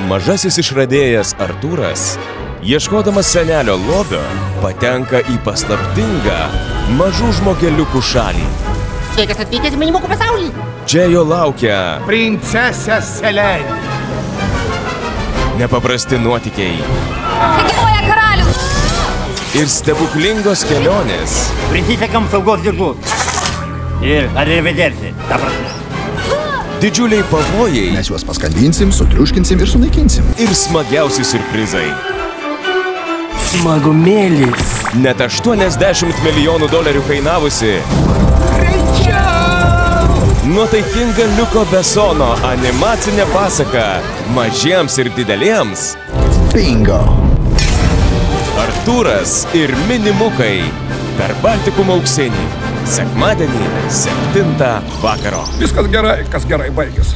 Mažasis išradėjas Artūras, ieškodamas senelio lobio, patenka į paslaptingą mažų žmogeliukų šalį. Sveikas atvykęs į minimukų pasaulį. Čia jo laukia Princesė Selene. nepaprasti nuotykiai Gyvoja karalius! ir stebuklingos kelionės. Prisisekam saugos dirbus. Ir arrivederci, ta prasme. Didžiuliai pavojai Mes juos paskandinsim, sutriuškinsim ir sunaikinsim. ir smagiausi siurprizai. Smagumėlis. Net $80 milijonų kainavusi nuotaikinga Liuko Besono animacinė pasaka mažiems ir dideliems. Bingo! Artūras ir minimukai per Baltikumo auksinį. Sekmadienį 7 vakaro. Viskas gerai, kas gerai baigės.